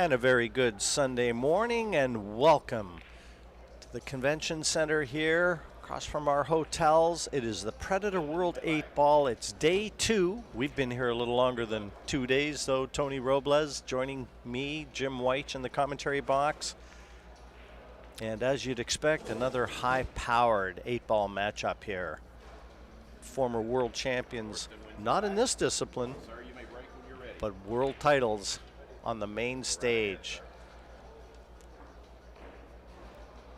And a very good Sunday morning, and welcome to the Convention Center here across from our hotels. It is the Predator World 8 Ball. It's day 2. We've been here a little longer than 2 days, though. Tony Robles joining me, Jim White in the commentary box. And as you'd expect, another high-powered 8-ball matchup here. Former world champions, not in this discipline, but world titles on the main stage.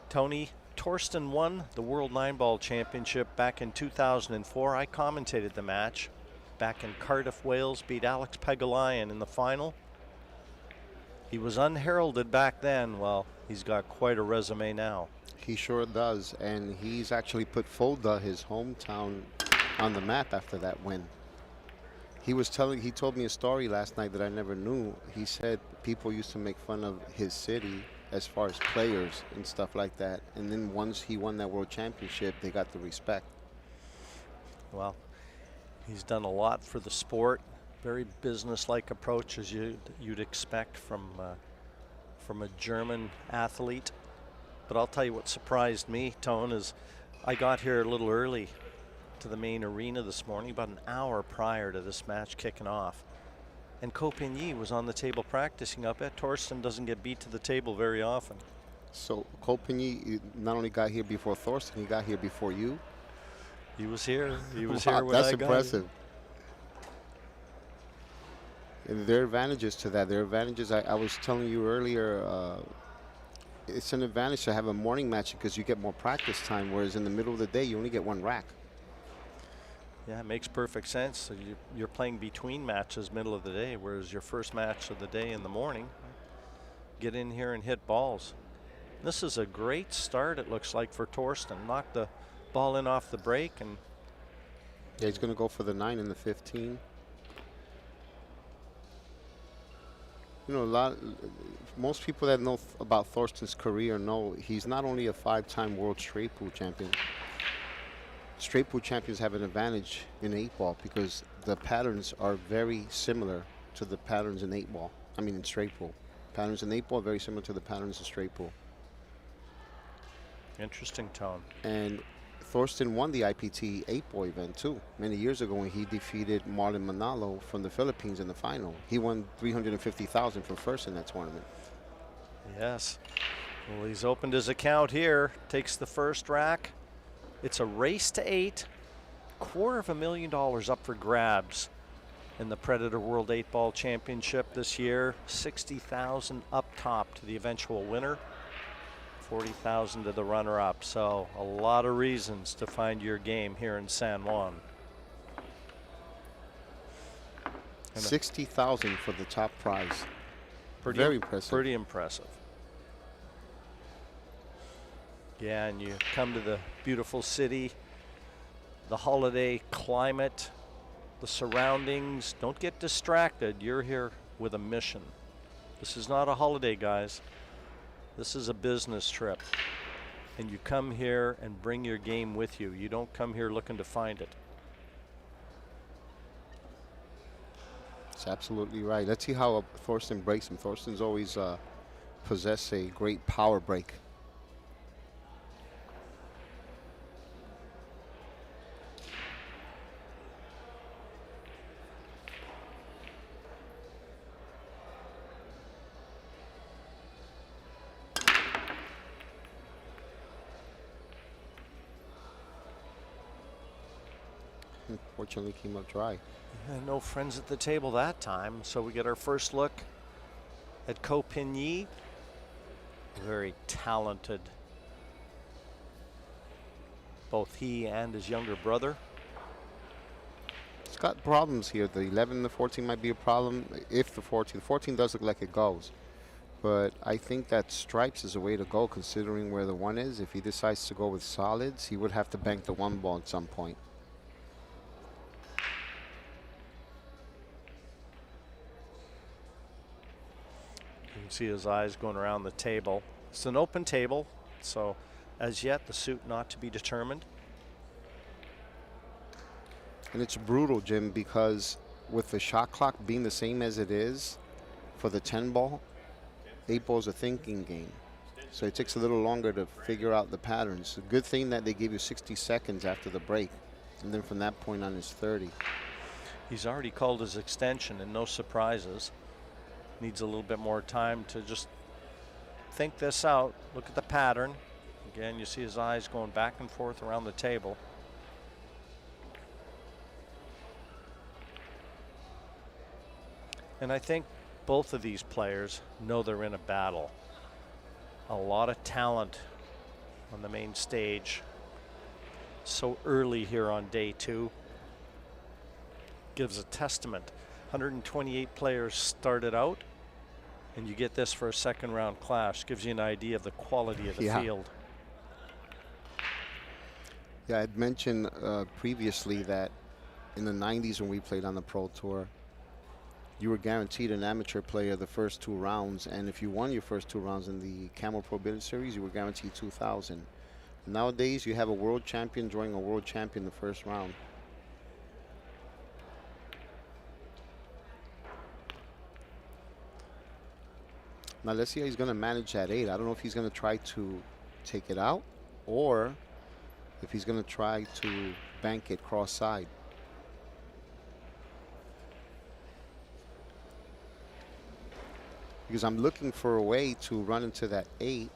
Tony, Thorsten won the World 9-Ball Championship back in 2004. I commentated the match back in Cardiff, Wales, beat Alex Pegulayan in the final. He was unheralded back then. Well, he's got quite a resume now. He sure does, and he's actually put Fulda, his hometown, on the map after that win. He told me a story last night that I never knew. He said people used to make fun of his city as far as players and stuff like that. And then once he won that world championship, they got the respect. Well, he's done a lot for the sport. Very business-like approach, as you'd expect from a German athlete. But I'll tell you what surprised me, Tone, is I got here a little early to the main arena this morning, about an hour prior to this match kicking off. And Copigny was on the table practicing. I bet Thorsten doesn't get beat to the table very often. So Copigny not only got here before Thorsten, he got here before you? He was here. He was wow, here when I got That's impressive. And there are advantages to that. There are advantages. I was telling you earlier, it's an advantage to have a morning match because you get more practice time, whereas in the middle of the day, you only get one rack. Yeah, it makes perfect sense. So you're playing between matches middle of the day, whereas your first match of the day in the morning, get in here and hit balls. This is a great start, it looks like, for Thorsten. Knocked the ball in off the break. And yeah, he's going to go for the 9 and the 15. You know, most people that know about Thorsten's career know he's not only a 5-time world straight pool champion. Straight pool champions have an advantage in 8-ball because the patterns are very similar to the patterns in 8-ball. I mean, in straight pool. Patterns in 8-ball are very similar to the patterns in straight pool. Interesting, Tone. And Thorsten won the IPT 8-ball event too many years ago when he defeated Marlon Manalo from the Philippines in the final. He won $350,000 for first in that tournament. Yes. Well, he's opened his account here. Takes the first rack. It's a race to 8. $250,000 up for grabs in the Predator World 8-Ball Championship this year. $60,000 up top to the eventual winner. $40,000 to the runner-up. So a lot of reasons to find your game here in San Juan. $60,000 for the top prize. Very impressive. Pretty impressive. Yeah, and you come to the beautiful city, the holiday climate, the surroundings. Don't get distracted. You're here with a mission. This is not a holiday, guys. This is a business trip. And you come here and bring your game with you. You don't come here looking to find it. That's absolutely right. Let's see how Thorsten breaks him. Thorsten's always possessed a great power break. Unfortunately, came up dry. No friends at the table that time, so we get our first look at Copigny. Very talented, both he and his younger brother. It's got problems here. The 11 and the 14 might be a problem if the 14 does look like it goes. But I think that stripes is a way to go considering where the 1 is. If he decides to go with solids, he would have to bank the 1 ball at some point. You can see his eyes going around the table. It's an open table, so as yet the suit not to be determined. And it's brutal, Jim, because with the shot clock being the same as it is for the 10 ball, 8 ball is a thinking game. So it takes a little longer to figure out the patterns. A good thing that they gave you 60 seconds after the break. And then from that point on, it's 30. He's already called his extension and no surprises. Needs a little bit more time to just think this out. Look at the pattern. Again, you see his eyes going back and forth around the table. And I think both of these players know they're in a battle. A lot of talent on the main stage so early here on day 2. Gives a testament. 128 players started out, and you get this for a second round clash. Gives you an idea of the quality of the field. Yeah, I'd mentioned previously that in the 90s when we played on the Pro Tour, you were guaranteed an amateur player the first 2 rounds, and if you won your first 2 rounds in the Camel Pro Billiard Series, you were guaranteed $2,000. Nowadays, you have a world champion drawing a world champion the first round. Now let's see how he's going to manage that 8. I don't know if he's going to try to take it out or if he's going to try to bank it cross-side. Because I'm looking for a way to run into that 8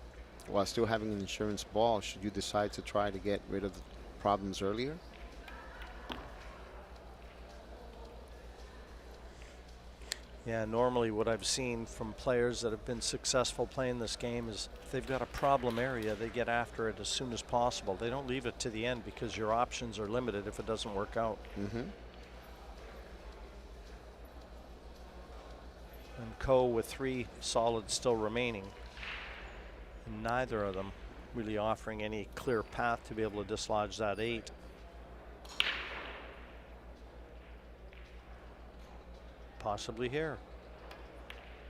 while still having an insurance ball should you decide to try to get rid of the problems earlier. Yeah, normally what I've seen from players that have been successful playing this game is if they've got a problem area, they get after it as soon as possible. They don't leave it to the end because your options are limited if it doesn't work out. And Co with 3 solids still remaining. And neither of them really offering any clear path to be able to dislodge that 8. Possibly here.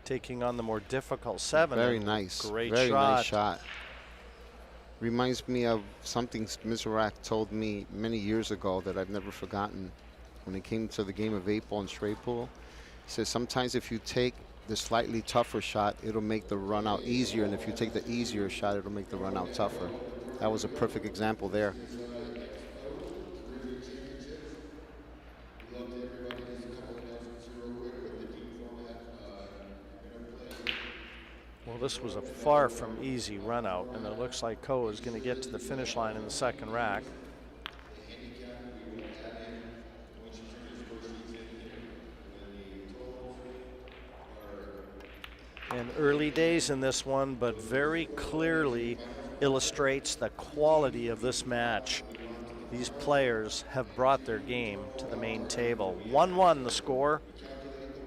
Taking on the more difficult 7. Very nice. Great Very shot. nice shot. Reminds me of something Mizrak told me many years ago that I've never forgotten. When it came to the game of 8 ball and straight pool, he says sometimes if you take the slightly tougher shot, it'll make the run out easier, and if you take the easier shot, it'll make the run out tougher. That was a perfect example there. Well, this was a far from easy run out, and it looks like Co is going to get to the finish line in the second rack. And early days in this one, but very clearly illustrates the quality of this match. These players have brought their game to the main table. 1-1 the score.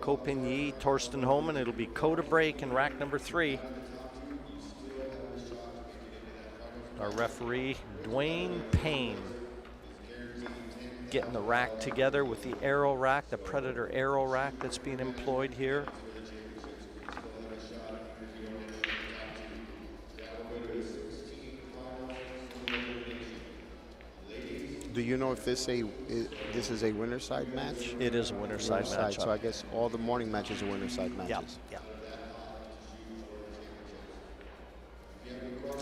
Co Pigny, Thorsten HOHMANN. It'll be Co to break in rack number 3. Our referee, Dwayne Payne, getting the rack together with the arrow rack, the Predator arrow rack that's being employed here. Do you know if this is a winner side match? It is a winner side match. So I guess all the morning matches are winner side matches. Yeah.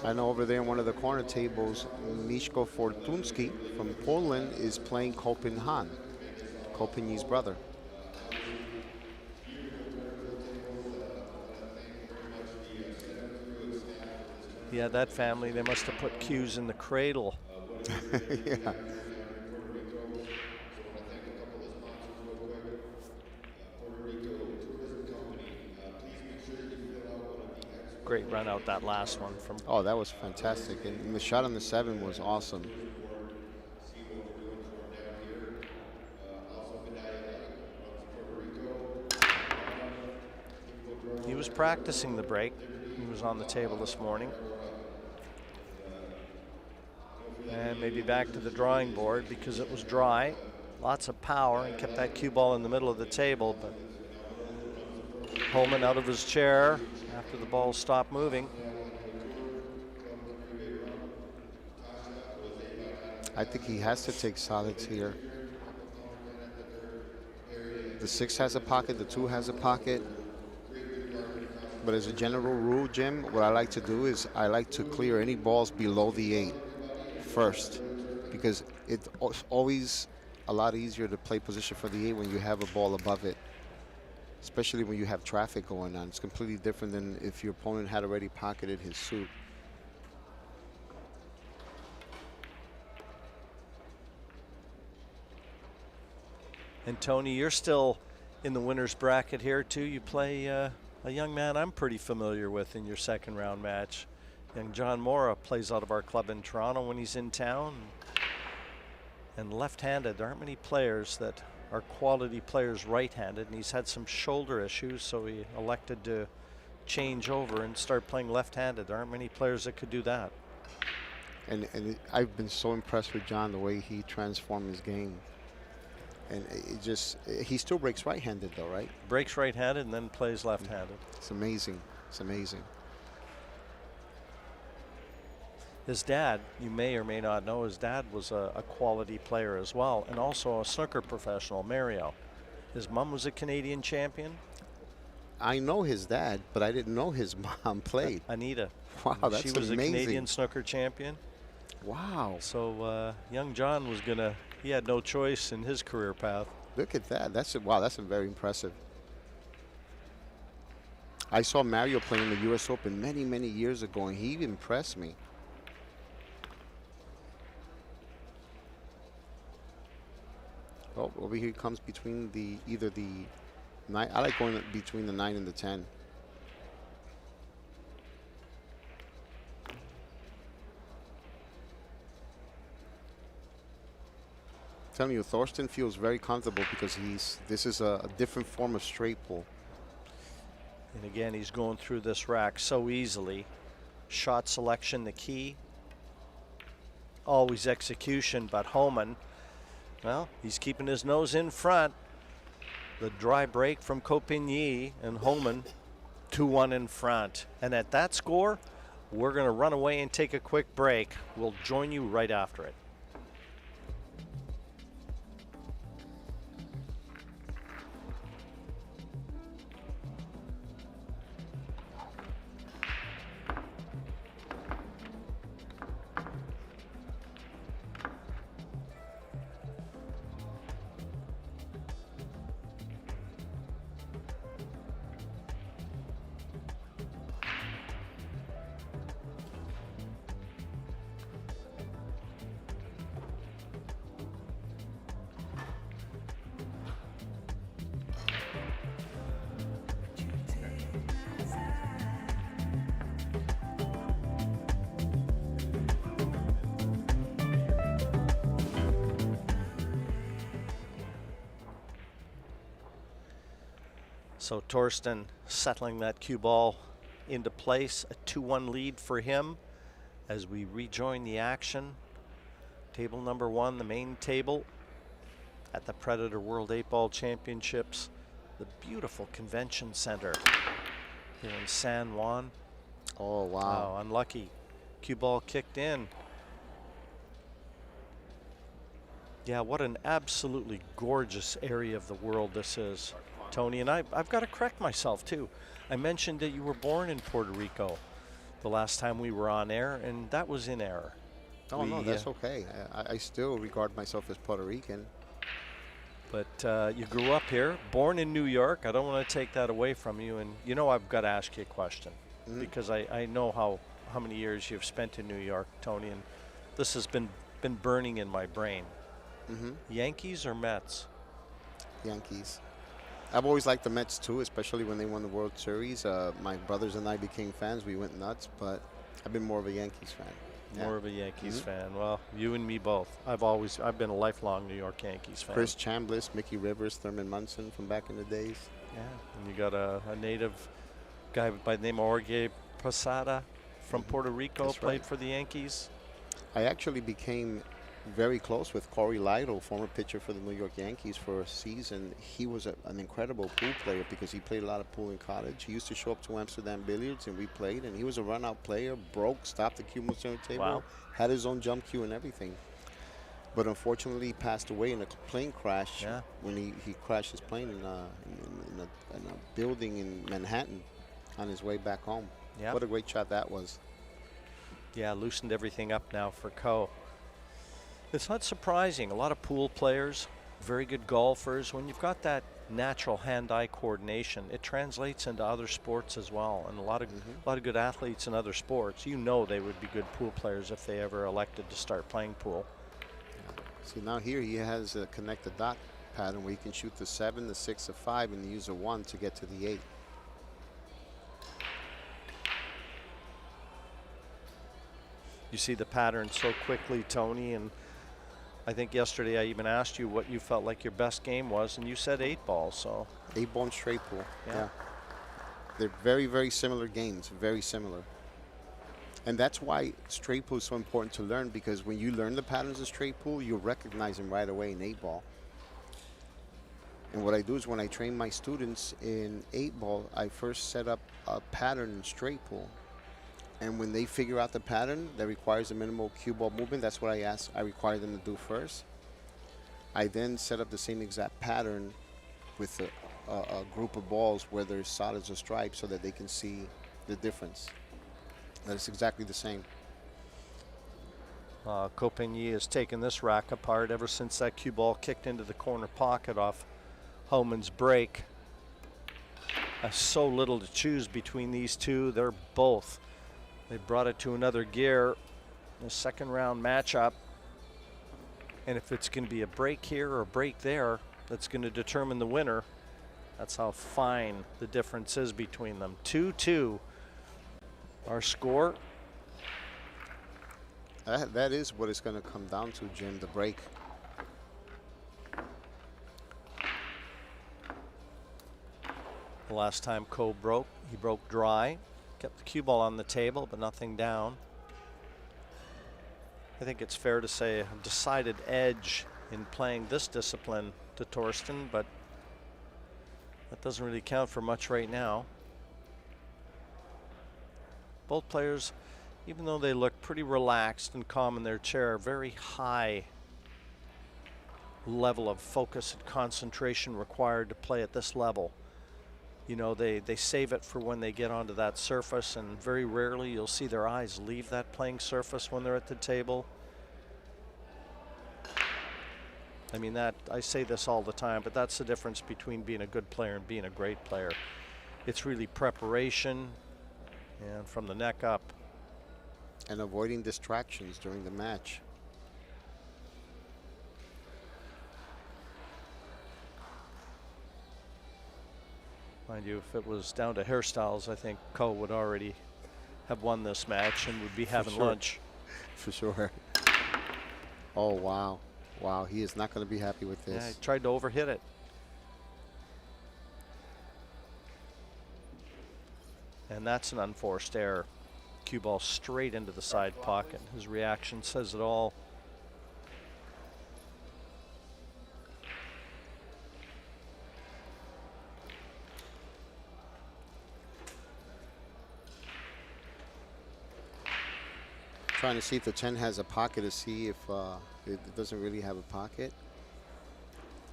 I know over there in one of the corner tables, Miszko Fortunski from Poland is playing Han, Kopinyi's brother. Yeah, that family, they must have put cues in the cradle. Yeah. Great run out that last one from. Oh, that was fantastic. And the shot on the 7 was awesome. He was practicing the break. He was on the table this morning. And maybe back to the drawing board because it was dry. Lots of power and kept that cue ball in the middle of the table, but HOHMANN out of his chair after the ball stopped moving. I think he has to take solids here. The 6 has a pocket, the 2 has a pocket. but as a general rule, Jim, what I like to do is I like to clear any balls below the 8 first, because it's always a lot easier to play position for the 8 when you have a ball above it, especially when you have traffic going on. It's completely different than if your opponent had already pocketed his suit. And Tony, you're still in the winner's bracket here too. You play a young man I'm pretty familiar with in your second round match. Young John Mora plays out of our club in Toronto when he's in town. And left-handed, there aren't many players that are quality players right-handed, and he's had some shoulder issues, so he elected to change over and start playing left-handed. There aren't many players that could do that. And I've been so impressed with John, the way he transformed his game. And it just, he still breaks right-handed though, right? Breaks right-handed and then plays left-handed. It's amazing. It's amazing. His dad, you may or may not know, his dad was a quality player as well, and also a snooker professional, Mario. His mom was a Canadian champion. I know his dad, but I didn't know his mom played. Anita. Wow, that's amazing. She was a Canadian snooker champion. Wow. So young John was gonna, he had no choice in his career path. Look at that. Wow, that's very impressive. I saw Mario playing in the U.S. Open many, many years ago, and he impressed me. Oh, over here comes between either the 9. I like going between the 9 and the 10. Telling you, Thorsten feels very comfortable because this is a different form of straight pull. And again, he's going through this rack so easily. Shot selection the key. Always execution, but HOHMANN, well, he's keeping his nose in front. The dry break from Copigny, and HOHMANN 2-1 in front. And at that score, we're going to run away and take a quick break. We'll join you right after it. So Thorsten settling that cue ball into place, a 2-1 lead for him as we rejoin the action. Table number 1, the main table at the Predator World 8-Ball Championships, the beautiful convention center here in San Juan. Oh, wow. Oh, unlucky. Cue ball kicked in. Yeah, what an absolutely gorgeous area of the world this is, Tony. And I've got to correct myself too. I mentioned that you were born in Puerto Rico the last time we were on air, and that was in error. Oh, no, that's okay. I still regard myself as Puerto Rican. But you grew up here, born in New York. I don't want to take that away from you. And you know I've got to ask you a question because I know how many years you've spent in New York, Tony, and this has been burning in my brain. Yankees or Mets? Yankees. I've always liked the Mets too, especially when they won the World Series. My brothers and I became fans. We went nuts, but I've been more of a Yankees fan. More of a Yankees fan. Well, you and me both. I've been a lifelong New York Yankees fan. Chris Chambliss, Mickey Rivers, Thurman Munson from back in the days. Yeah, and you got a native guy by the name of Jorge Posada from Puerto Rico. That's played right. for the Yankees. I actually became very close with Corey Lytle, former pitcher for the New York Yankees, for a season. He was an incredible pool player because he played a lot of pool in college. He used to show up to Amsterdam Billiards, and we played, and he was a run-out player, broke, stopped the cue table, had his own jump cue and everything. But unfortunately, he passed away in a plane crash when he crashed his plane in a building in Manhattan. on his way back home. Yeah. What a great shot that was. Yeah, loosened everything up now for Ko. It's not surprising. A lot of pool players, very good golfers. When you've got that natural hand-eye coordination, it translates into other sports as well. And a lot of good athletes in other sports, you know, they would be good pool players if they ever elected to start playing pool. See, now here he has a connect the dot pattern where he can shoot the 7, the 6, the 5, and use a 1 to get to the 8. You see the pattern so quickly, Tony, and I think yesterday I even asked you what you felt like your best game was, and you said 8 ball, so. 8 ball and straight pool, yeah. They're very, very similar games, very similar. And that's why straight pool is so important to learn, because when you learn the patterns of straight pool, you'll recognize them right away in 8 ball. And what I do is when I train my students in 8 ball, I first set up a pattern in straight pool. And when they figure out the pattern that requires a minimal cue ball movement, that's what I require them to do first. I then set up the same exact pattern with a group of balls where there's solids or stripes so that they can see the difference. That it's exactly the same. Copigny has taken this rack apart ever since that cue ball kicked into the corner pocket off HOHMANN's break. So little to choose between these two. They're both. They brought it to another gear, the second round matchup. And if it's going to be a break here or a break there, that's going to determine the winner. That's how fine the difference is between them. 2-2, our score. That is what it's going to come down to, Jim, the break. The last time Ko broke, he broke dry. Kept the cue ball on the table, but nothing down. I think it's fair to say a decided edge in playing this discipline to Thorsten, but that doesn't really count for much right now. Both players, even though they look pretty relaxed and calm in their chair, very high level of focus and concentration required to play at this level. You know, they save it for when they get onto that surface, and very rarely you'll see their eyes leave that playing surface when they're at the table. I mean, I say this all the time, but that's the difference between being a good player and being a great player. It's really preparation and from the neck up. And avoiding distractions during the match. Mind you, if it was down to hairstyles, I think Ko would already have won this match and would be having lunch. For sure. Oh, wow. Wow, he is not going to be happy with this. Yeah, he tried to overhit it. And that's an unforced error. Cue ball straight into the side pocket. His reaction says it all. Trying to see if the 10 has a pocket to see if it doesn't really have a pocket.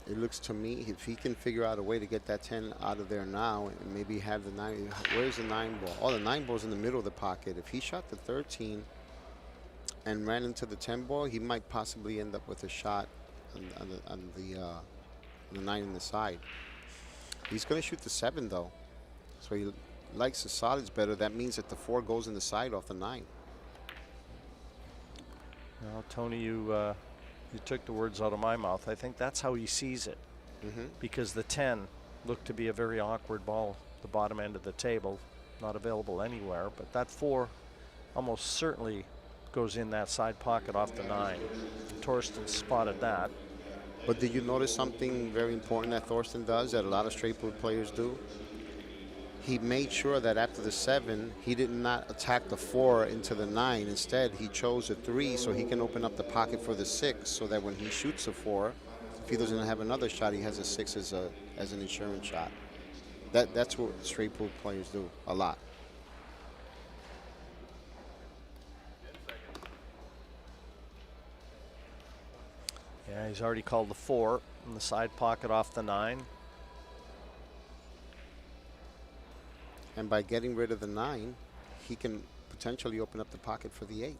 It looks to me, if he can figure out a way to get that 10 out of there now and maybe have the 9. Where's the 9 ball? Oh, the 9 ball's in the middle of the pocket. If he shot the 13 and ran into the 10 ball, he might possibly end up with a shot on the 9 in the side. He's going to shoot the 7 though. So he likes the solids better. That means that the 4 goes in the side off the 9. Well, Tony, you took the words out of my mouth. I think that's how he sees it. Because the 10 looked to be a very awkward ball, the bottom end of the table, not available anywhere. But that 4 almost certainly goes in that side pocket off the 9. Thorsten spotted that. But did you notice something very important that Thorsten does that a lot of straight pool players do? He made sure that after the 7, he did not attack the 4 into the 9. Instead, he chose a 3 so he can open up the pocket for the 6, so that when he shoots a 4, if he doesn't have another shot, he has a 6 as an insurance shot. That's what straight pool players do a lot. Yeah, he's already called the 4 in the side pocket off the 9. And by getting rid of the 9, he can potentially open up the pocket for the 8.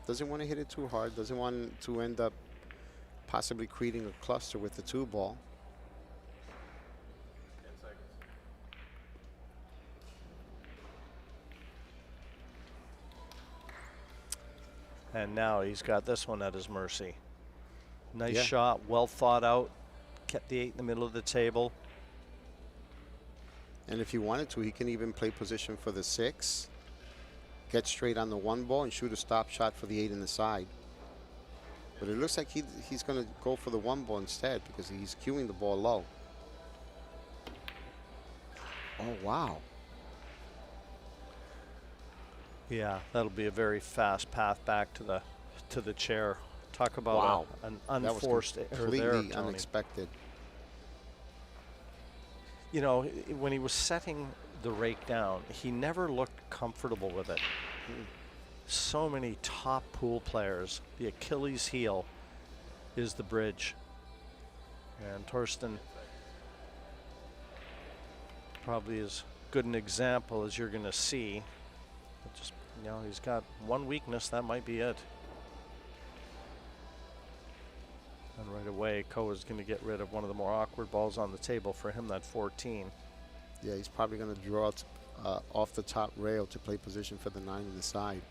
Doesn't want to hit it too hard. Doesn't want to end up possibly creating a cluster with the 2 ball. 10 seconds. And now he's got this one at his mercy. Nice Yeah. shot, well thought out. Kept the 8 in the middle of the table. And if he wanted to, he can even play position for the 6, get straight on the 1 ball, and shoot a stop shot for the 8 in the side. But it looks like he's going to go for the 1 ball instead because he's cueing the ball low. Oh, wow. Yeah, that'll be a very fast path back to the chair. Talk about an unforced error completely there, Tony. unexpected. You know, when he was setting the rake down, he never looked comfortable with it. So many top pool players, the Achilles heel is the bridge. And Thorsten probably as good an example as you're going to see. But just, you know, he's got one weakness, that might be it. And right away, Ko is going to get rid of one of the more awkward balls on the table for him, that 14. Yeah, he's probably going to draw it off the top rail to play position for the 9 in the side.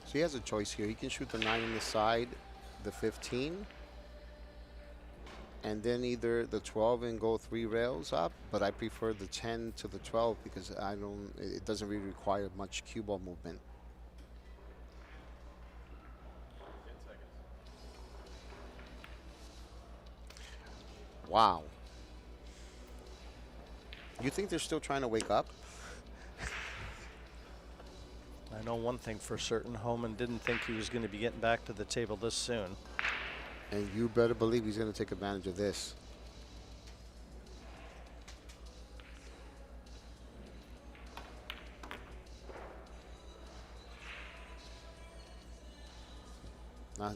So he has a choice here. He can shoot the 9 in the side, the 15, and then either the 12 and go 3 rails up, but I prefer the 10 to the 12 because it doesn't really require much cue ball movement. 10 seconds. Wow. You think they're still trying to wake up? I know one thing for certain, HOHMANN didn't think he was going to be getting back to the table this soon. And you better believe he's going to take advantage of this.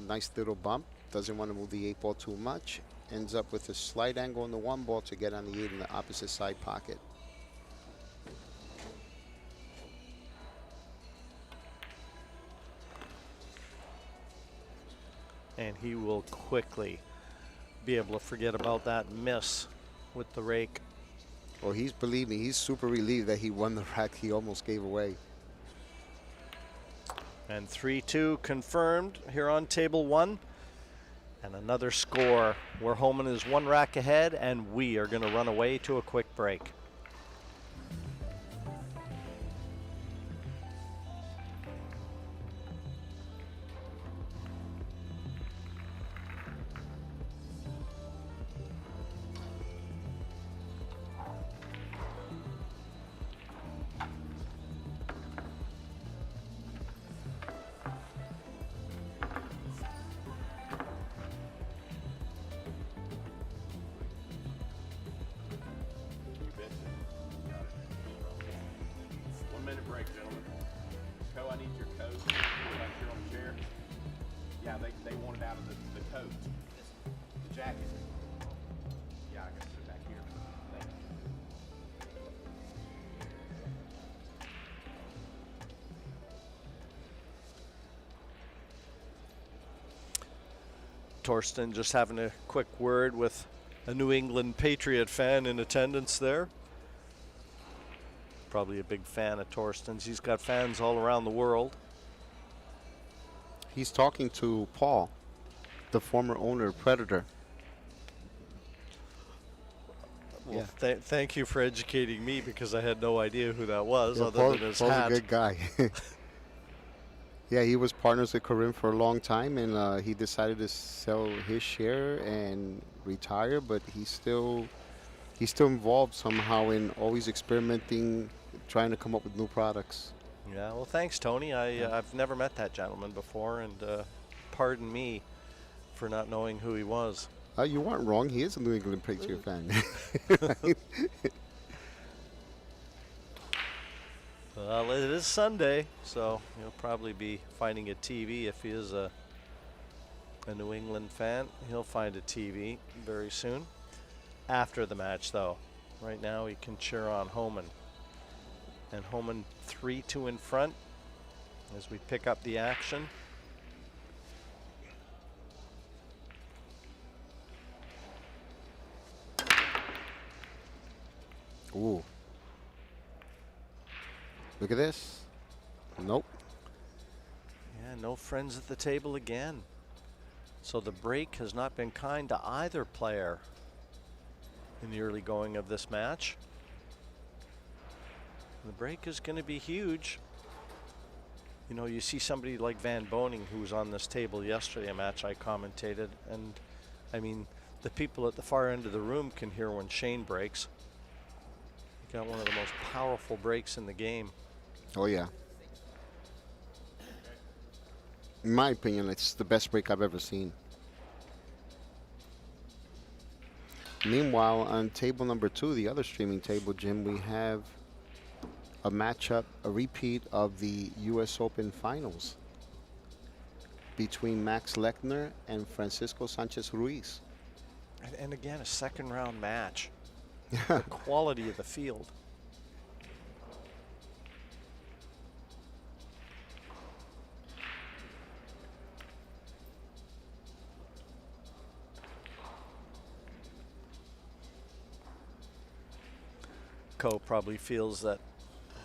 Nice little bump. Doesn't want to move the 8 ball too much. Ends up with a slight angle on the 1 ball to get on the 8 in the opposite side pocket. And he will quickly be able to forget about that miss with the rake. Well, believe me, he's super relieved that he won the rack he almost gave away. And 3-2 confirmed here on table 1. And another score where HOHMANN is 1 rack ahead, and we are going to run away to a quick break. Break, gentlemen. Co, I need your coat. Back here on the chair. Yeah, they want it out of the coat. The jacket. Yeah, I gotta put it back here. Thank you. Thorsten just having a quick word with a New England Patriot fan in attendance there. Probably a big fan of Thorsten's. He's got fans all around the world. He's talking to Paul, the former owner of Predator. Well, thank you for educating me because I had no idea who that was other Paul, than his Paul's hat. a good guy. Yeah, he was partners with Corinne for a long time, and he decided to sell his share and retire, but he's still involved somehow in always experimenting, trying to come up with new products. Yeah, well, thanks, Tony. I've never met that gentleman before, and pardon me for not knowing who he was. You weren't wrong. He is a New England Patriot fan. Well, it is Sunday, so he'll probably be finding a TV if he is a New England fan. He'll find a TV very soon. After the match, though. Right now, he can cheer on HOHMANN. And HOHMANN 3-2 in front as we pick up the action. Ooh. Look at this. Nope. Yeah, no friends at the table again. So the break has not been kind to either player in the early going of this match. The break is going to be huge. You know, you see somebody like Van Boning, who was on this table yesterday, a match I commentated, and I mean, the people at the far end of the room can hear when Shane breaks. He got one of the most powerful breaks in the game. Oh, yeah. In my opinion, it's the best break I've ever seen. Meanwhile, on table number 2, the other streaming table, Jim, we have a matchup, a repeat of the U.S. Open Finals between Max Lechner and Francisco Sanchez Ruiz. And again, a second round match. The quality of the field. Ko probably feels that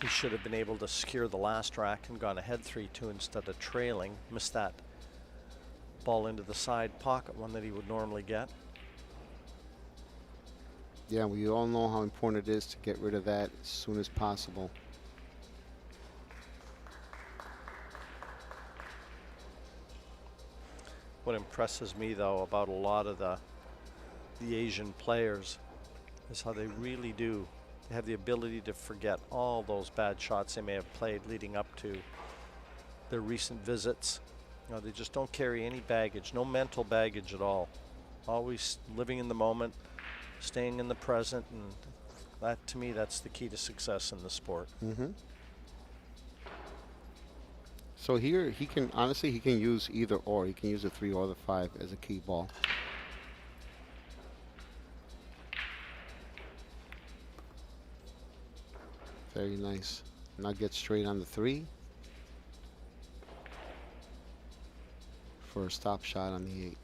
he should have been able to secure the last rack and gone ahead 3-2 instead of trailing. Missed that ball into the side pocket, one that he would normally get. Yeah, we all know how important it is to get rid of that as soon as possible. What impresses me, though, about a lot of the Asian players is how they really do. They have the ability to forget all those bad shots they may have played leading up to their recent visits. You know, they just don't carry any baggage, no mental baggage at all. Always living in the moment, staying in the present, and that, to me, that's the key to success in the sport. Mm-hmm. So here, he can, honestly, he can use either or. He can use the 3 or the 5 as a key ball. Very nice. Now get straight on the 3 for a stop shot on the 8.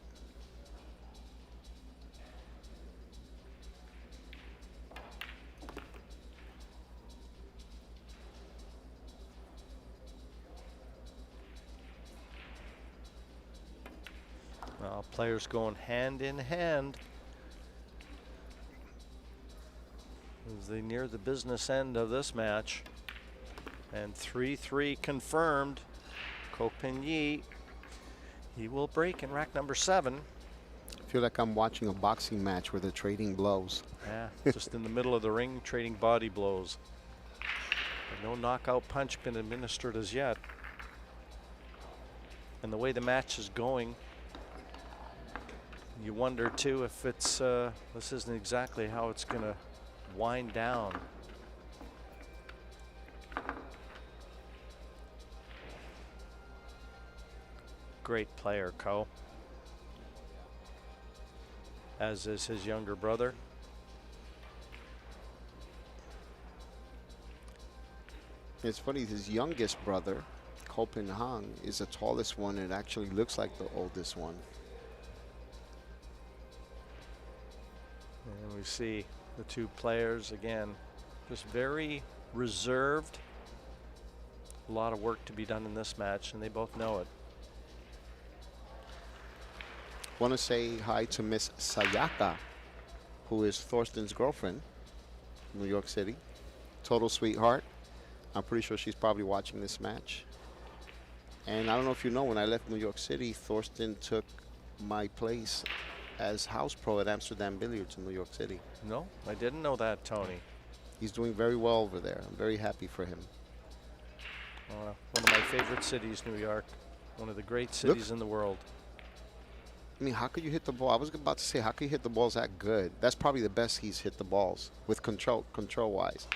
Well, players going hand in hand as they near the business end of this match. And 3-3 confirmed. Ko Pin-Yi, he will break in rack number 7. I feel like I'm watching a boxing match where they're trading blows. Yeah, just in the middle of the ring, trading body blows. But no knockout punch been administered as yet. And the way the match is going, you wonder too if it's this isn't exactly how it's going to wind down. Great player, Ko. As is his younger brother. It's funny, his youngest brother, Ko Pin-Hong, is the tallest one and actually looks like the oldest one. And we see the two players again, just very reserved. A lot of work to be done in this match, and they both know it. Want to say hi to Miss Sayaka, who is Thorsten's girlfriend, New York City. Total sweetheart. I'm pretty sure she's probably watching this match. And I don't know if you know, when I left New York City, Thorsten took my place as house pro at Amsterdam Billiards in New York City. No, I didn't know that, Tony. He's doing very well over there. I'm very happy for him. One of my favorite cities, New York. One of the great cities in the world. I mean, how could you hit the ball? I was about to say, how could you hit the balls that good? That's probably the best he's hit the balls with control-wise.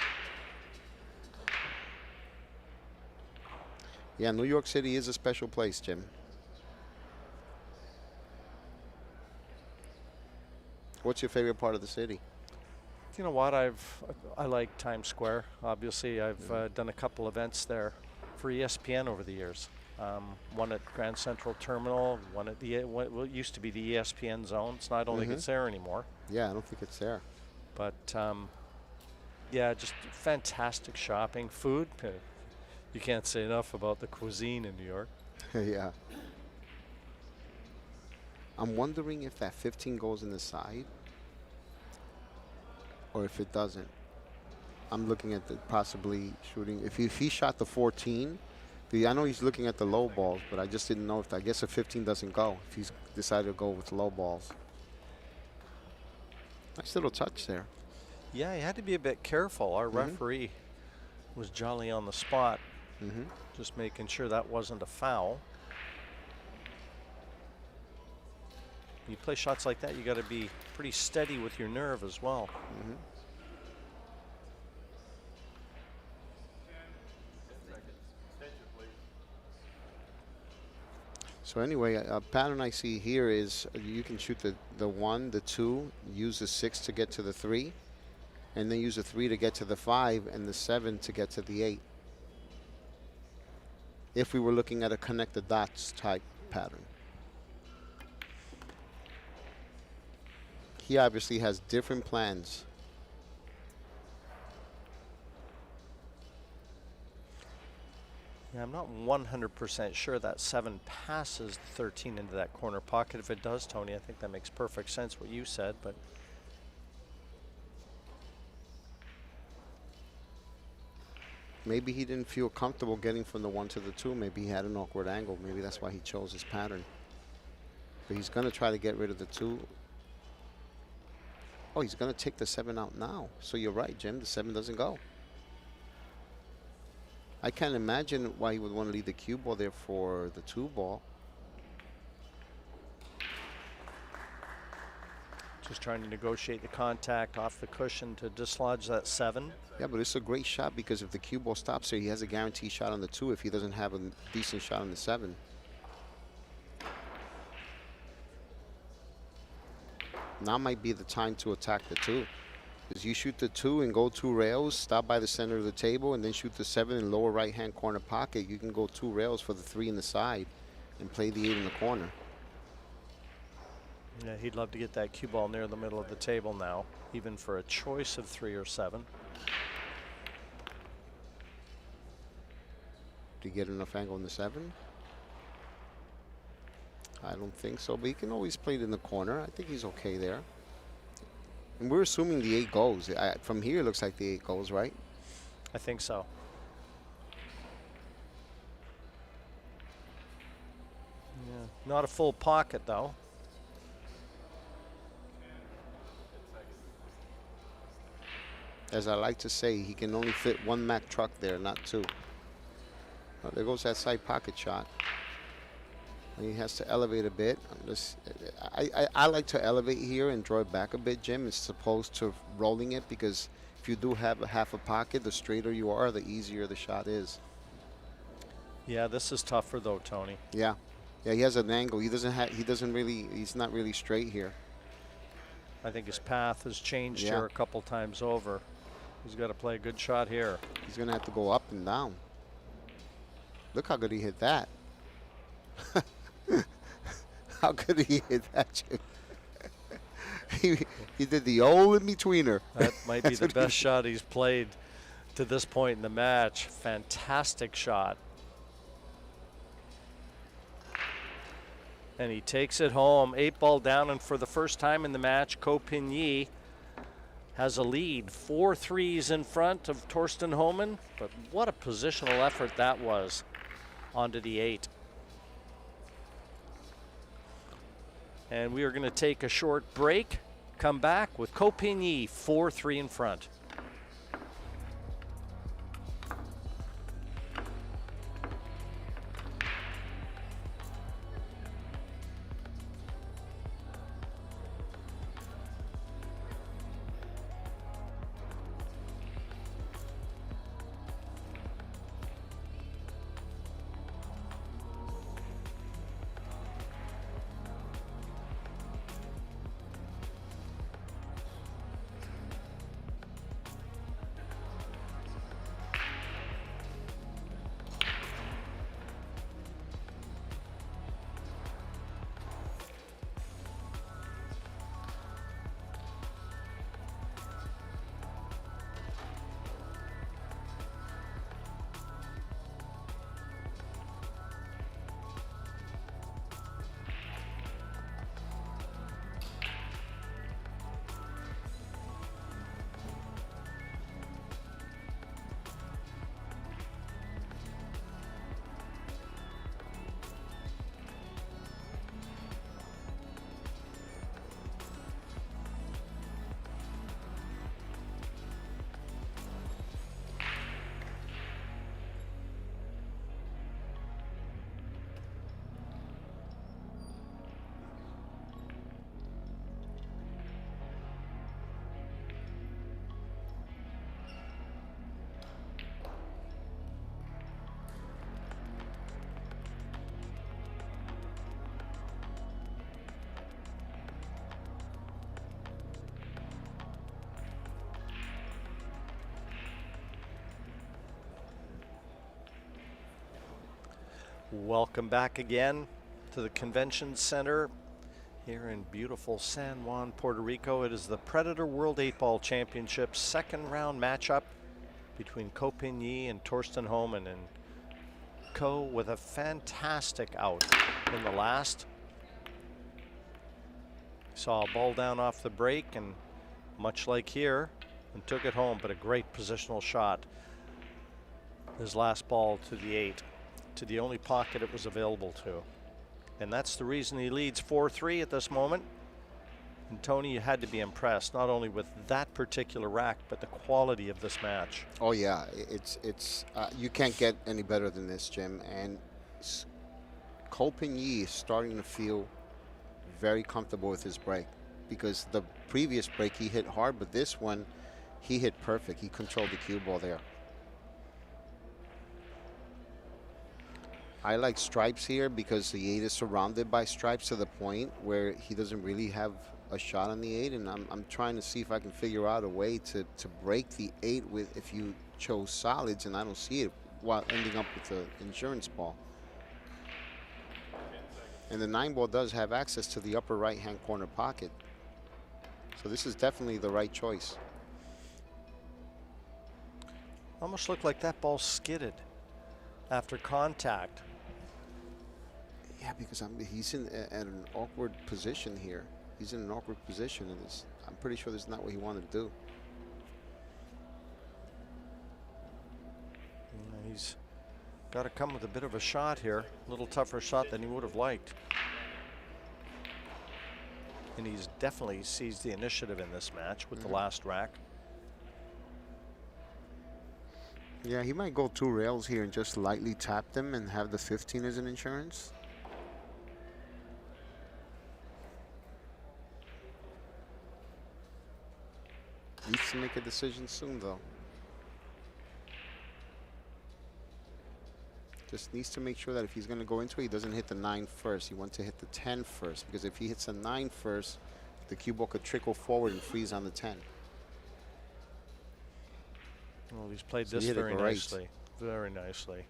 Yeah, New York City is a special place, Jim. What's your favorite part of the city? You know what? I like Times Square. Obviously, I've done a couple events there for ESPN over the years. One at Grand Central Terminal, one at the what used to be the ESPN Zone. It's not, I don't think it's there anymore. Yeah, I don't think it's there. But yeah, just fantastic shopping, food. You can't say enough about the cuisine in New York. Yeah. I'm wondering if that 15 goes in the side or if it doesn't. I'm looking at the possibly shooting. If he shot the 14, I know he's looking at the low balls, but I just didn't know if I guess a 15 doesn't go if he's decided to go with low balls. Nice little touch there. Yeah, you had to be a bit careful. Our referee was jolly on the spot, just making sure that wasn't a foul. You play shots like that, you got to be pretty steady with your nerve as well. So anyway, a pattern I see here is you can shoot the 1, the 2, use the 6 to get to the 3, and then use the 3 to get to the 5, and the 7 to get to the 8. If we were looking at a connect the dots type pattern. He obviously has different plans. Yeah, I'm not 100% sure that 7 passes the 13 into that corner pocket. If it does, Tony, I think that makes perfect sense what you said, but maybe he didn't feel comfortable getting from the 1 to the 2. Maybe he had an awkward angle. Maybe that's why he chose his pattern. But he's going to try to get rid of the 2. Oh, he's going to take the 7 out now. So you're right, Jim. The 7 doesn't go. I can't imagine why he would want to leave the cue ball there for the 2 ball. just trying to negotiate the contact off the cushion to dislodge that 7. Yeah, but it's a great shot because if the cue ball stops there, he has a guaranteed shot on the 2 if he doesn't have a decent shot on the 7. Now might be the time to attack the 2. Because you shoot the 2 and go 2 rails, stop by the center of the table, and then shoot the 7 in lower right-hand corner pocket. You can go 2 rails for the 3 in the side and play the 8 in the corner. Yeah, he'd love to get that cue ball near the middle of the table now, even for a choice of 3 or 7. Do you get enough angle in the 7? I don't think so, but he can always play it in the corner. I think he's okay there. And we're assuming the 8 goes. From here, it looks like the 8 goes, right? I think so. Yeah, not a full pocket though. As I like to say, he can only fit 1 Mack truck there, not 2. Oh, there goes that side pocket shot. And he has to elevate a bit. I like to elevate here and draw it back a bit, Jim, as opposed to rolling it, because if you do have a half a pocket, the straighter you are, the easier the shot is. Yeah, this is tougher though, Tony. Yeah, yeah, he has an angle. He's not really straight here. I think his path has changed here a couple times over. He's got to play a good shot here. He's gonna have to go up and down. Look how good he hit that. How could he hit that, Jim? he did the old in-betweener. That might be the best shot he's played to this point in the match. Fantastic shot. And he takes it home. 8-ball down, and for the first time in the match, Ko Pin-Yi has a lead. 4 threes in front of Thorsten HOHMANN, but what a positional effort that was onto the 8. And we are going to take a short break, come back with Ko Pin-Yi 4-3 in front. Welcome back again to the Convention Center here in beautiful San Juan, Puerto Rico. It is the Predator World 8-Ball Championship second round matchup between CueSports and Thorsten HOHMANN, and with a fantastic out in the last. Saw a ball down off the break, and much like here, and took it home, but a great positional shot. His last ball to the 8, to the only pocket it was available to. And that's the reason he leads 4-3 at this moment. And Tony, you had to be impressed, not only with that particular rack, but the quality of this match. Oh yeah, it's you can't get any better than this, Jim. And CueSports is starting to feel very comfortable with his break, because the previous break he hit hard, but this one he hit perfect. He controlled the cue ball there. I like stripes here because the 8 is surrounded by stripes to the point where he doesn't really have a shot on the 8, and I'm trying to see if I can figure out a way to break the 8 with, if you chose solids, and I don't see it, while ending up with the insurance ball. And the 9 ball does have access to the upper right hand corner pocket, so this is definitely the right choice. Almost looked like that ball skidded after contact. Yeah, because he's in at an awkward position here. He's in an awkward position, and I'm pretty sure this is not what he wanted to do. He's got to come with a bit of a shot here, a little tougher shot than he would have liked. And he's definitely seized the initiative in this match with the last rack. Yeah, he might go 2 rails here and just lightly tap them and have the 15 as an insurance. Needs to make a decision soon, though. Just needs to make sure that if he's going to go into it, he doesn't hit the 9 first. He wants to hit the 10 first, because if he hits the 9 first, the cue ball could trickle forward and freeze on the 10. Well, he's played this very nicely. Very nicely.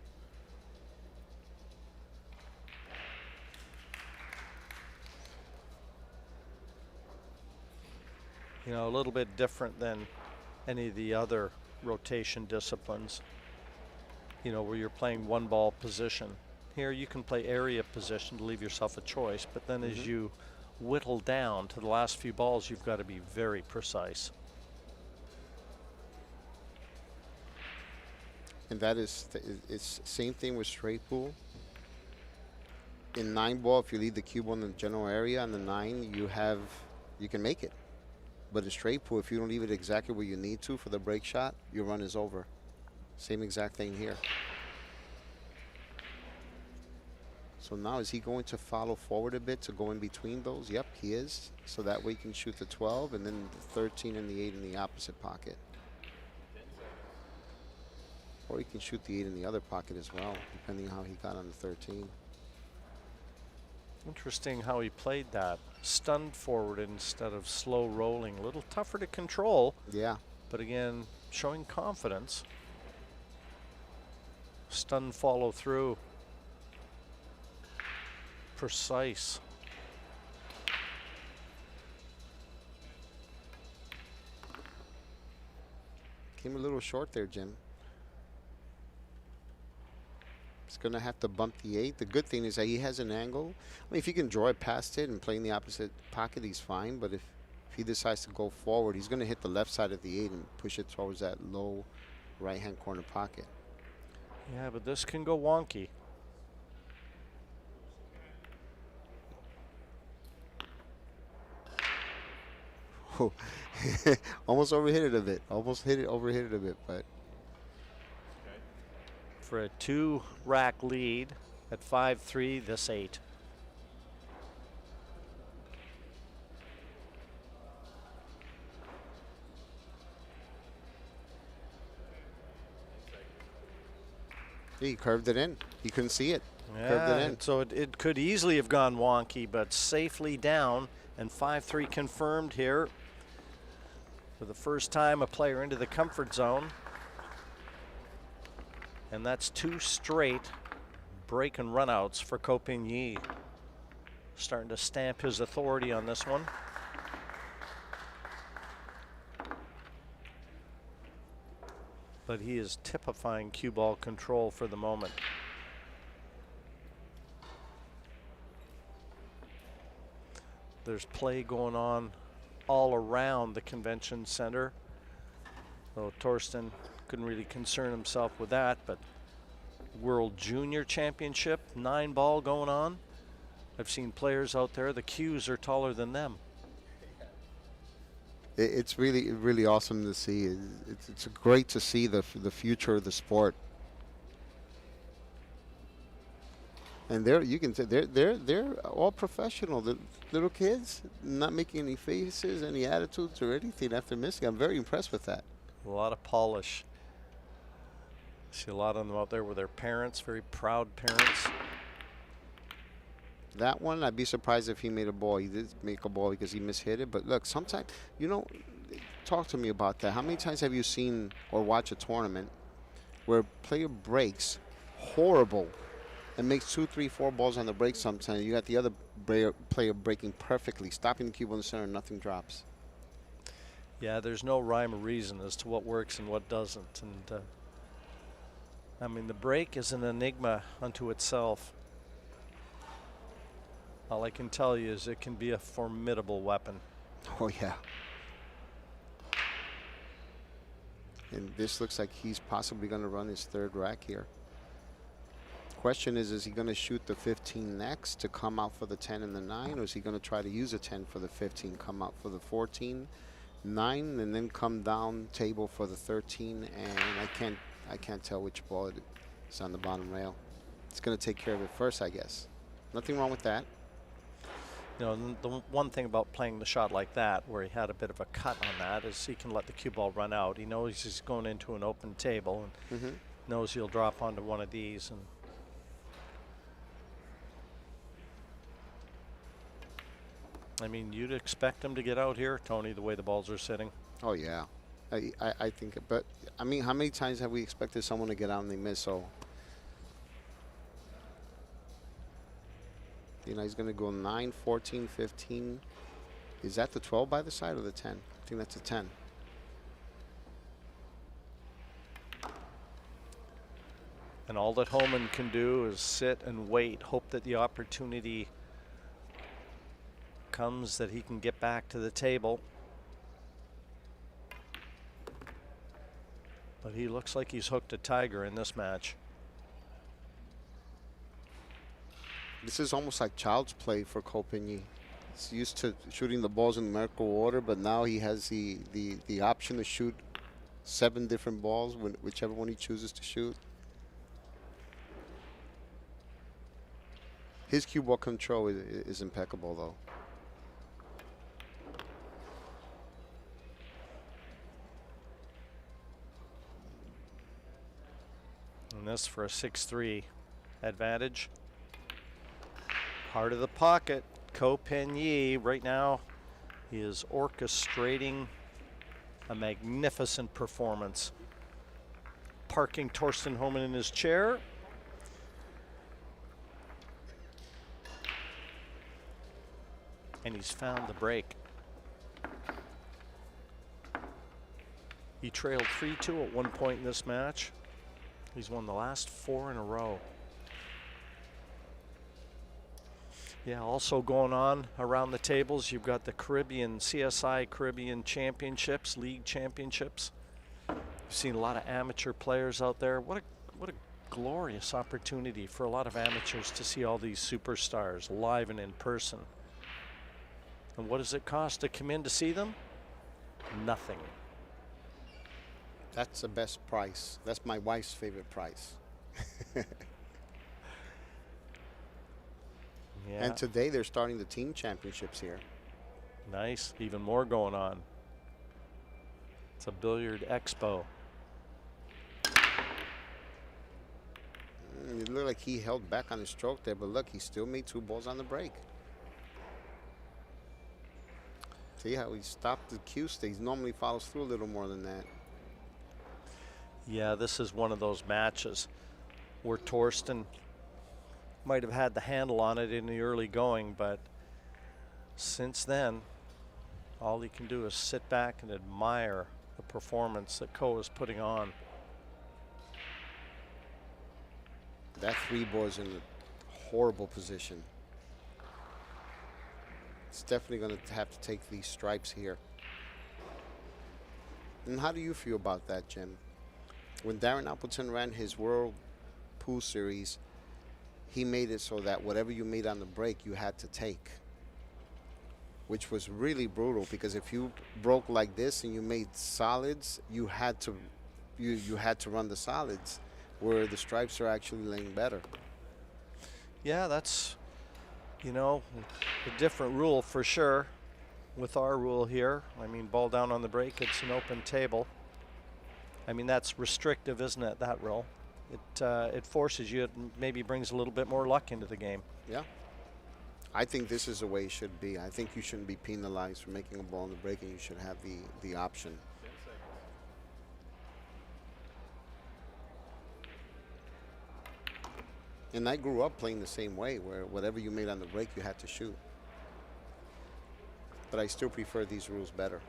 You know, a little bit different than any of the other rotation disciplines, you know, where you're playing 1 ball position. Here you can play area position to leave yourself a choice, but then as you whittle down to the last few balls, you've got to be very precise. And that is, it's same thing with straight pool. In 9 ball, if you leave the cue ball in the general area on the 9, you can make it. But in straight pool, if you don't leave it exactly where you need to for the break shot, your run is over. Same exact thing here. So now, is he going to follow forward a bit to go in between those? Yep, he is. So that way he can shoot the 12 and then the 13 and the 8 in the opposite pocket. Or he can shoot the 8 in the other pocket as well, depending on how he got on the 13. Interesting how he played that. Stunned forward instead of slow rolling. A little tougher to control. Yeah. But again, showing confidence. Stunned follow through. Precise. Came a little short there, Jim. He's going to have to bump the 8. The good thing is that he has an angle. I mean, if he can draw it past it and play in the opposite pocket, he's fine. But if he decides to go forward, he's going to hit the left side of the 8 and push it towards that low right-hand corner pocket. Yeah, but this can go wonky. Oh, almost overhit it a bit. Almost overhit it a bit, but. For a 2-rack lead at 5-3, this 8. He curved it in. He couldn't see it. Yeah, so it could easily have gone wonky, but safely down, and 5-3 confirmed here. For the first time, a player into the comfort zone. And that's 2 straight break and runouts for Copigny. Starting to stamp his authority on this one. But he is typifying cue ball control for the moment. There's play going on all around the convention center. Though Thorsten couldn't really concern himself with that, but World Junior Championship, 9-ball going on. I've seen players out there, the cues are taller than them. It's really awesome to see. It's great to see the future of the sport. And you can say they're all professional. The little kids not making any faces, any attitudes or anything after missing. I'm very impressed with that. A lot of polish. See a lot of them out there with their parents, very proud parents. That one, I'd be surprised if he made a ball. He did make a ball because he mishit it. But look, sometimes, you know, talk to me about that. How many times have you seen or watched a tournament where a player breaks horrible and makes 2, 3, 4 balls on the break sometimes? You got the other player breaking perfectly, stopping the cube on the center, and nothing drops. Yeah, there's no rhyme or reason as to what works and what doesn't. And I mean, the break is an enigma unto itself. All I can tell you is it can be a formidable weapon. Oh, yeah. And this looks like he's possibly going to run his 3rd rack here. Question is he going to shoot the 15 next to come out for the 10 and the 9, or is he going to try to use a 10 for the 15, come out for the 14, 9, and then come down table for the 13? And I can't tell which ball it is on the bottom rail. It's going to take care of it first, I guess. Nothing wrong with that. You know, the one thing about playing the shot like that, where he had a bit of a cut on that, is he can let the cue ball run out. He knows he's going into an open table and knows he'll drop onto one of these. And I mean, you'd expect him to get out here, Tony, the way the balls are sitting. Oh, yeah. I think, but I mean, how many times have we expected someone to get out and they miss? So, you know, he's going to go 9, 14, 15. Is that the 12 by the side or the 10? I think that's a 10. And all that HOHMANN can do is sit and wait, hope that the opportunity comes that he can get back to the table. But he looks like he's hooked a tiger in this match. This is almost like child's play for Copigny. He's used to shooting the balls in numerical order, but now he has the option to shoot 7 different balls, whichever one he chooses to shoot. His cue ball control is impeccable, though. And this for a 6-3 advantage. Heart of the pocket, Copigny right now he is orchestrating a magnificent performance. Parking Thorsten HOHMANN in his chair. And he's found the break. He trailed 3-2 at one point in this match. He's won the last 4 in a row. Yeah, also going on around the tables, you've got the CSI Caribbean Championships, League Championships. You've seen a lot of amateur players out there. What a glorious opportunity for a lot of amateurs to see all these superstars live and in person. And what does it cost to come in to see them? Nothing. That's the best price. That's my wife's favorite price. Yeah. And today they're starting the team championships here. Nice. Even more going on. It's a billiard expo. It looked like he held back on his stroke there, but look, he still made 2 balls on the break. See how he stopped the cue stick. He normally follows through a little more than that. Yeah, this is one of those matches where Thorsten might have had the handle on it in the early going, but since then, all he can do is sit back and admire the performance that Ko is putting on. That 3-ball's in a horrible position. It's definitely going to have to take these stripes here. And how do you feel about that, Jim? When Darren Appleton ran his World Pool Series, he made it so that whatever you made on the break, you had to take, which was really brutal, because if you broke like this and you made solids, you had to run the solids, where the stripes are actually laying better. Yeah, that's, you know, a different rule for sure with our rule here. I mean, ball down on the break, it's an open table. I mean, that's restrictive, isn't it, that rule? It forces you, it maybe brings a little bit more luck into the game. Yeah. I think this is the way it should be. I think you shouldn't be penalized for making a ball on the break, and you should have the option. And I grew up playing the same way, where whatever you made on the break, you had to shoot. But I still prefer these rules better.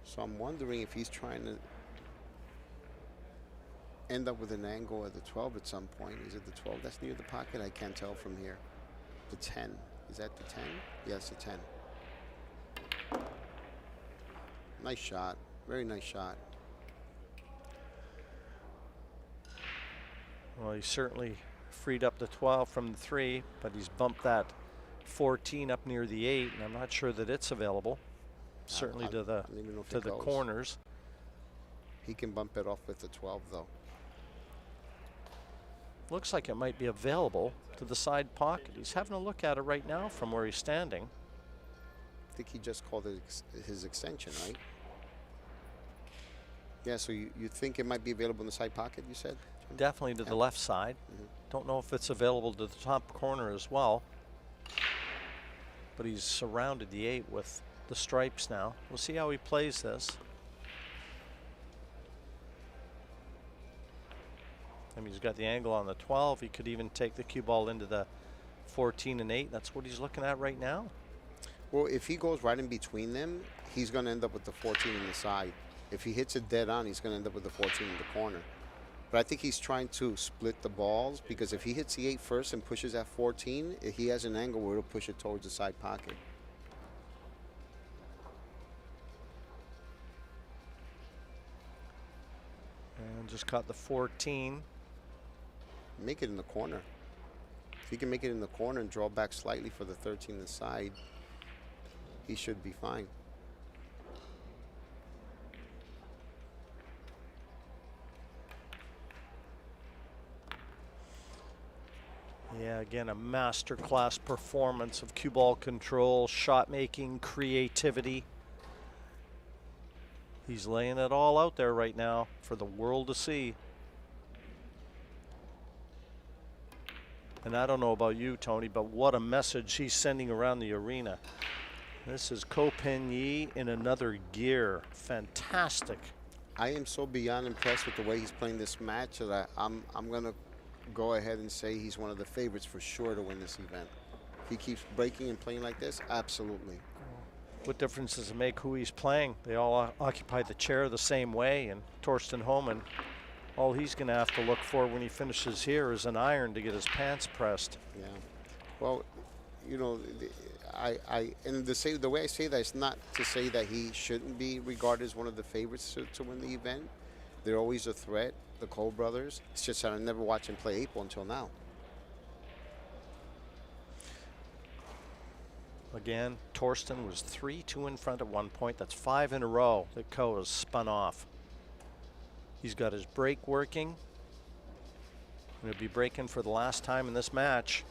So I'm wondering if he's trying to end up with an angle at the 12 at some point. Is it the 12 that's near the pocket? I can't tell from here. The 10. Is that the 10? Yes, the 10. Nice shot. Very nice shot. Well, he certainly freed up the 12 from the 3, but he's bumped that 14 up near the 8, and I'm not sure that it's available. Certainly to the corners. He can bump it off with the 12, though. Looks like it might be available to the side pocket. He's having a look at it right now from where he's standing. I think he just called it his extension, right? Yeah, so you think it might be available in the side pocket, you said? Definitely to the left side. Don't know if it's available to the top corner as well. But he's surrounded the 8 with the stripes now. We'll see how he plays this. I mean, he's got the angle on the 12. He could even take the cue ball into the 14 and 8. That's what he's looking at right now. Well, if he goes right in between them, he's going to end up with the 14 in the side. If he hits it dead on, he's going to end up with the 14 in the corner. But I think he's trying to split the balls, because if he hits the 8 first and pushes that 14, he has an angle where he'll push it towards the side pocket. And just caught the 14. Make it in the corner. If he can make it in the corner and draw back slightly for the 13 in the side, he should be fine. Yeah, again, a masterclass performance of cue ball control, shot making, creativity. He's laying it all out there right now for the world to see. And I don't know about you, Tony, but what a message he's sending around the arena. This is Ko Pen-Yi in another gear. Fantastic. I am so beyond impressed with the way he's playing this match that I'm going to go ahead and say he's one of the favorites for sure to win this event. If he keeps breaking and playing like this, absolutely. What difference does it make who he's playing? They all occupy the chair the same way, and Thorsten HOHMANN, all he's going to have to look for when he finishes here is an iron to get his pants pressed. Yeah. Well, you know, and the way I say that is not to say that he shouldn't be regarded as one of the favorites to win the event. They're always a threat, the Cole brothers. It's just that I never watched him play 8-ball until now. Again, Thorsten was 3-2 in front at one point. That's 5 in a row that Ko has spun off. He's got his break working. He'll be breaking for the last time in this match.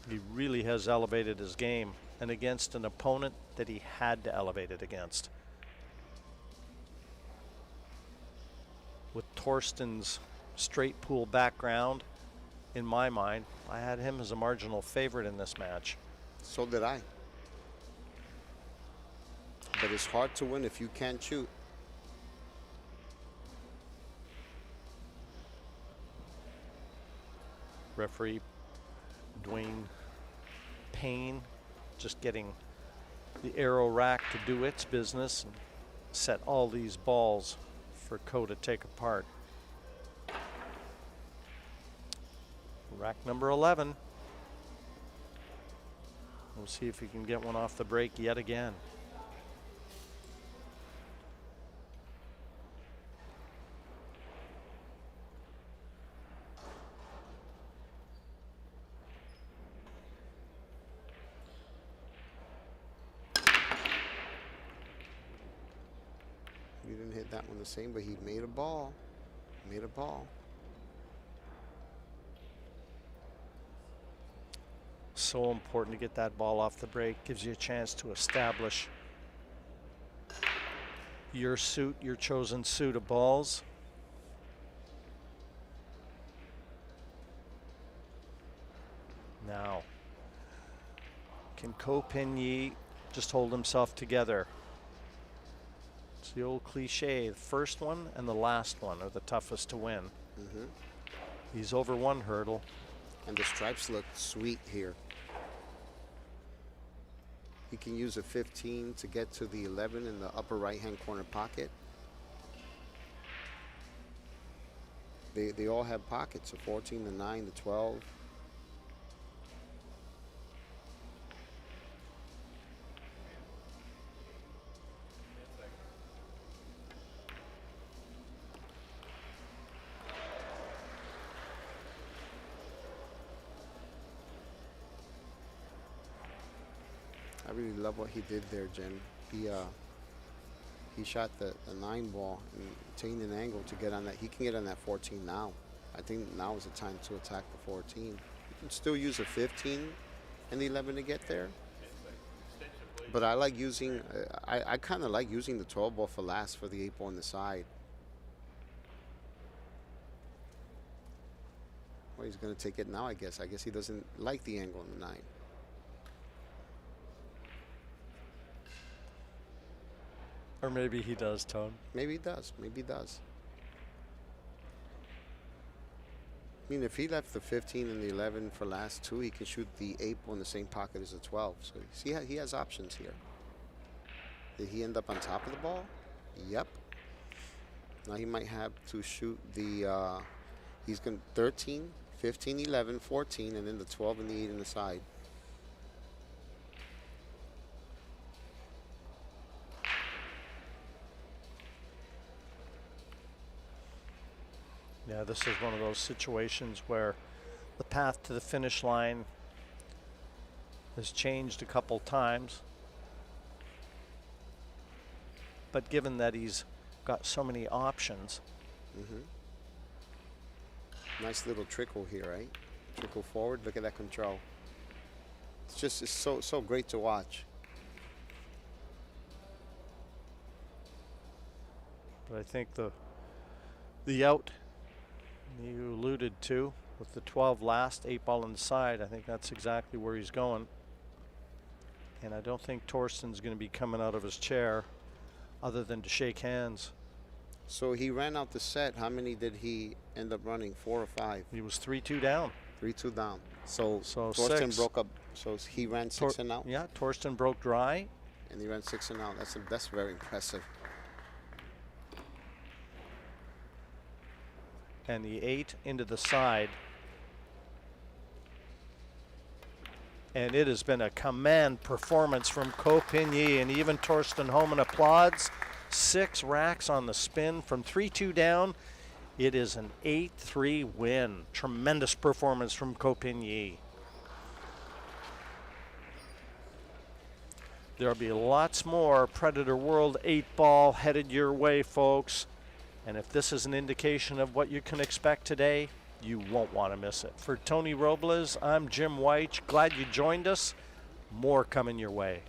He really has elevated his game, and against an opponent that he had to elevate it against. With Thorsten's straight pool background, in my mind, I had him as a marginal favorite in this match. So did I. But it's hard to win if you can't shoot. Referee Dwayne Payne just getting the arrow rack to do its business and set all these balls for Co to take apart. Rack number 11. We'll see if he can get one off the break yet again. He didn't hit that one the same, but he made a ball. Made a ball. So important to get that ball off the break. Gives you a chance to establish your suit, your chosen suit of balls. Now, can Ko Pin-Yi just hold himself together? It's the old cliche, the first one and the last one are the toughest to win. He's over one hurdle. And the stripes look sweet here. He can use a 15 to get to the 11 in the upper right-hand corner pocket. They all have pockets, the 14, the 9, the 12. I really love what he did there, Jim. He shot the 9 ball and taking an angle to get on that. He can get on that 14 now. I think now is the time to attack the 14. You can still use a 15 and the 11 to get there. But I like using, I kind of like using the 12 ball for last for the 8 ball on the side. Well, he's going to take it now, I guess. I guess he doesn't like the angle on the 9. Or maybe he does, Tone. Maybe he does. Maybe he does. I mean, if he left the 15 and the 11 for last two, he can shoot the 8 ball in the same pocket as the 12. So see, he has options here. Did he end up on top of the ball? Yep. Now he might have to shoot the, he's going to 13, 15, 11, 14, and then the 12 and the 8 in the side. Yeah, this is one of those situations where the path to the finish line has changed a couple times. But given that he's got so many options. Nice little trickle here, right? Trickle forward, look at that control. It's so great to watch. But I think the out you alluded to with the 12 last, 8 ball inside, I think that's exactly where he's going. And I don't think Thorsten's going to be coming out of his chair other than to shake hands. So he ran out the set. How many did he end up running? 4 or 5? He was 3-2 down. 3-2 down. So Thorsten 6. broke up. So he ran 6 and out? Yeah, Thorsten broke dry. And he ran 6 and out. That's very impressive. And the 8 into the side. And it has been a command performance from Ko Pin-Yi, and even Thorsten HOHMANN applauds. 6 racks on the spin from 3-2 down. It is an 8-3 win. Tremendous performance from Ko Pin-Yi. There'll be lots more Predator World 8-ball headed your way, folks. And if this is an indication of what you can expect today, you won't want to miss it. For Tony Robles, I'm Jim White. Glad you joined us. More coming your way.